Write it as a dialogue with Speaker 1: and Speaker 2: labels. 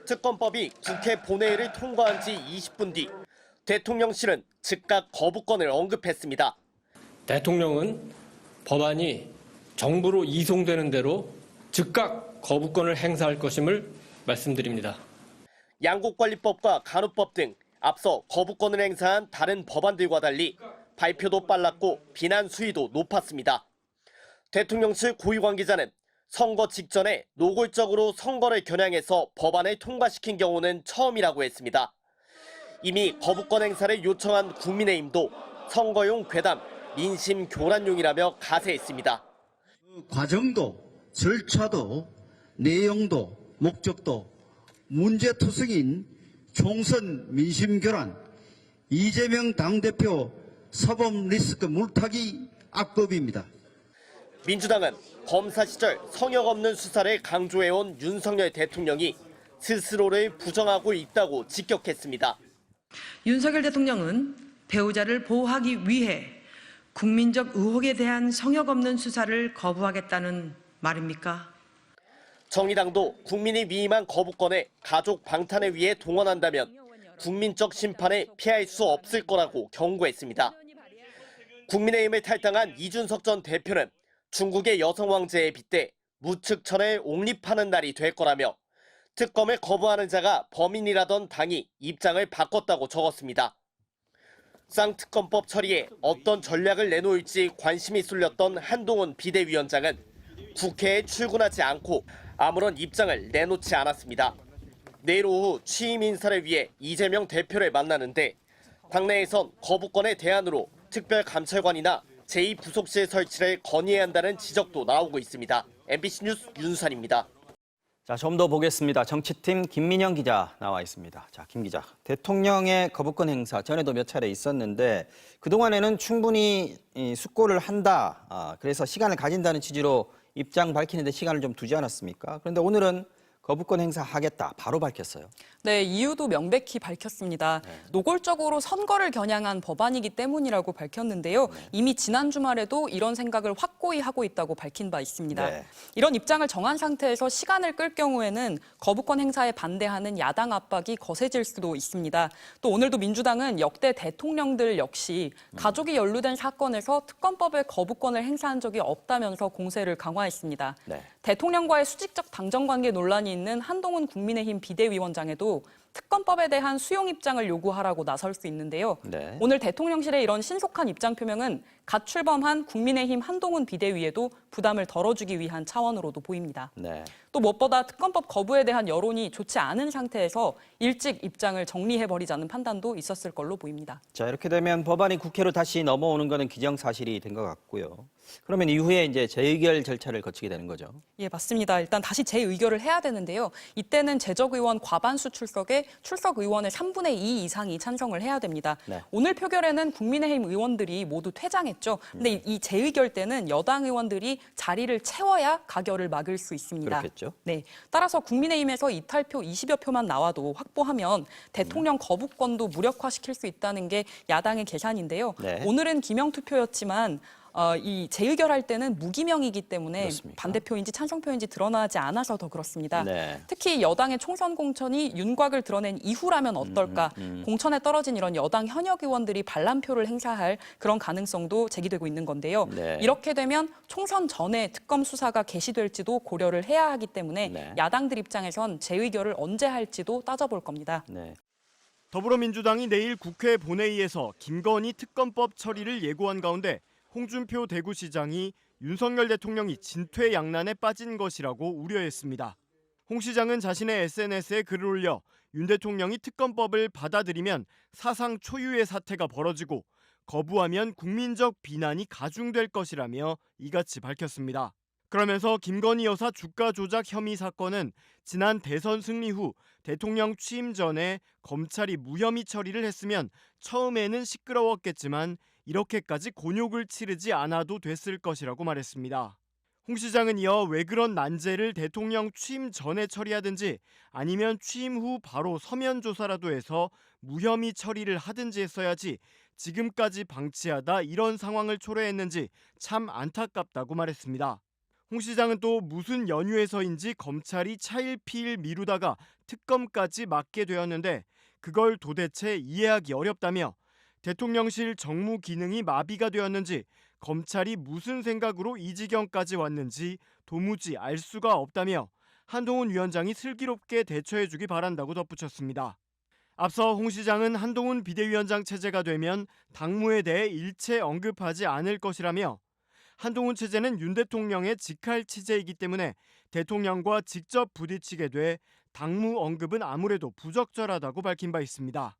Speaker 1: 특검법이 국회 본회의를 통과한 지 20분 뒤 대통령실은 즉각 거부권을 언급했습니다.
Speaker 2: 대통령은 법안이 정부로 이송되는 대로 즉각 거부권을 행사할 것임을 말씀드립니다.
Speaker 1: 양곡관리법과 간호법 등 앞서 거부권을 행사한 다른 법안들과 달리 발표도 빨랐고 비난 수위도 높았습니다. 대통령실 고위 관계자는 선거 직전에 노골적으로 선거를 겨냥해서 법안을 통과시킨 경우는 처음이라고 했습니다. 이미 거부권 행사를 요청한 국민의힘도 선거용 괴담, 민심 교란용이라며 가세했습니다.
Speaker 3: 과정도, 절차도, 내용도, 목적도 문제투성인 총선 민심 교란, 이재명 당대표 사법 리스크 물타기 악법입니다.
Speaker 1: 민주당은 검사 시절 성역 없는 수사를 강조해온 윤석열 대통령이 스스로를 부정하고 있다고 직격했습니다.
Speaker 4: 윤석열 대통령은 배우자를 보호하기 위해 국민적 의혹에 대한 성역 없는 수사를 거부하겠다는 말입니까?
Speaker 1: 정의당도 국민이 위임한 거부권에 가족 방탄을 위해 동원한다면 국민적 심판을 피할 수 없을 거라고 경고했습니다. 국민의힘을 탈당한 이준석 전 대표는 중국의 여성 왕제에 빗대 무측천을 옹립하는 날이 될 거라며 특검을 거부하는 자가 범인이라던 당이 입장을 바꿨다고 적었습니다. 쌍특검법 처리에 어떤 전략을 내놓을지 관심이 쏠렸던 한동훈 비대위원장은 국회에 출근하지 않고 아무런 입장을 내놓지 않았습니다. 내일 오후 취임 인사를 위해 이재명 대표를 만나는데 당내에선 거부권의 대안으로 특별감찰관이나 제2부속실 설치를 건의해야 한다는 지적도 나오고 있습니다. MBC 뉴스 윤수환입니다.
Speaker 5: 자, 좀 더 보겠습니다. 정치팀 김민영 기자 나와 있습니다. 자, 김 기자. 대통령의 거부권 행사 전에도 몇 차례 있었는데 그동안에는 충분히 숙고를 한다. 그래서 시간을 가진다는 취지로 입장 밝히는데 시간을 좀 두지 않았습니까? 그런데 오늘은 거부권 행사하겠다. 바로 밝혔어요.
Speaker 6: 네, 이유도 명백히 밝혔습니다. 노골적으로 선거를 겨냥한 법안이기 때문이라고 밝혔는데요. 이미 지난 주말에도 이런 생각을 확고히 하고 있다고 밝힌 바 있습니다.
Speaker 5: 네.
Speaker 6: 이런 입장을 정한 상태에서 시간을 끌 경우에는 거부권 행사에 반대하는 야당 압박이 거세질 수도 있습니다. 또 오늘도 민주당은 역대 대통령들 역시 가족이 연루된 사건에서 특검법에 거부권을 행사한 적이 없다면서 공세를 강화했습니다.
Speaker 5: 네.
Speaker 6: 대통령과의 수직적 당정관계 논란이 있는 한동훈 국민의힘 비대위원장에도 특검법에 대한 수용 입장을 요구하라고 나설 수 있는데요.
Speaker 5: 네.
Speaker 6: 오늘 대통령실의 이런 신속한 입장 표명은 갓 출범한 국민의힘 한동훈 비대위에도 부담을 덜어주기 위한 차원으로도 보입니다.
Speaker 5: 네.
Speaker 6: 또 무엇보다 특검법 거부에 대한 여론이 좋지 않은 상태에서 일찍 입장을 정리해버리자는 판단도 있었을 걸로 보입니다.
Speaker 5: 자, 이렇게 되면 법안이 국회로 다시 넘어오는 것은 기정사실이 된 것 같고요. 그러면 이후에 이제 재의결 절차를 거치게 되는 거죠.
Speaker 6: 예, 맞습니다. 일단 다시 재의결을 해야 되는데요. 이때는 재적의원 과반수 출석에 출석 의원의 3분의 2 이상이 찬성을 해야 됩니다.
Speaker 5: 네.
Speaker 6: 오늘 표결에는 국민의힘 의원들이 모두 퇴장했죠. 근데 이 재의결 때는 여당 의원들이 자리를 채워야 가결을 막을 수 있습니다.
Speaker 5: 그렇겠죠.
Speaker 6: 네. 따라서 국민의힘에서 이탈표 20여 표만 나와도 확보하면 대통령 거부권도 무력화시킬 수 있다는 게 야당의 계산인데요.
Speaker 5: 네.
Speaker 6: 오늘은 기명투표였지만 이 재의결할 때는 무기명이기 때문에
Speaker 5: 그렇습니까?
Speaker 6: 반대표인지 찬성표인지 드러나지 않아서 더 그렇습니다.
Speaker 5: 네.
Speaker 6: 특히 여당의 총선 공천이 윤곽을 드러낸 이후라면 어떨까? 공천에 떨어진 이런 여당 현역 의원들이 반란표를 행사할 그런 가능성도 제기되고 있는 건데요.
Speaker 5: 네.
Speaker 6: 이렇게 되면 총선 전에 특검 수사가 개시될지도 고려를 해야 하기 때문에
Speaker 5: 네.
Speaker 6: 야당들 입장에선 재의결을 언제 할지도 따져볼 겁니다.
Speaker 5: 네.
Speaker 7: 더불어민주당이 내일 국회 본회의에서 김건희 특검법 처리를 예고한 가운데 홍준표 대구시장이 윤석열 대통령이 진퇴양난에 빠진 것이라고 우려했습니다. 홍 시장은 자신의 SNS에 글을 올려 윤 대통령이 특검법을 받아들이면 사상 초유의 사태가 벌어지고 거부하면 국민적 비난이 가중될 것이라며 이같이 밝혔습니다. 그러면서 김건희 여사 주가 조작 혐의 사건은 지난 대선 승리 후 대통령 취임 전에 검찰이 무혐의 처리를 했으면 처음에는 시끄러웠겠지만 이렇게까지 곤욕을 치르지 않아도 됐을 것이라고 말했습니다. 홍 시장은 이어 왜 그런 난제를 대통령 취임 전에 처리하든지 아니면 취임 후 바로 서면 조사라도 해서 무혐의 처리를 하든지 했어야지 지금까지 방치하다 이런 상황을 초래했는지 참 안타깝다고 말했습니다. 홍 시장은 또 무슨 연유에서인지 검찰이 차일피일 미루다가 특검까지 맡게 되었는데 그걸 도대체 이해하기 어렵다며 대통령실 정무 기능이 마비가 되었는지 검찰이 무슨 생각으로 이 지경까지 왔는지 도무지 알 수가 없다며 한동훈 위원장이 슬기롭게 대처해주기 바란다고 덧붙였습니다. 앞서 홍 시장은 한동훈 비대위원장 체제가 되면 당무에 대해 일체 언급하지 않을 것이라며 한동훈 체제는 윤 대통령의 직할 체제이기 때문에 대통령과 직접 부딪히게 돼 당무 언급은 아무래도 부적절하다고 밝힌 바 있습니다.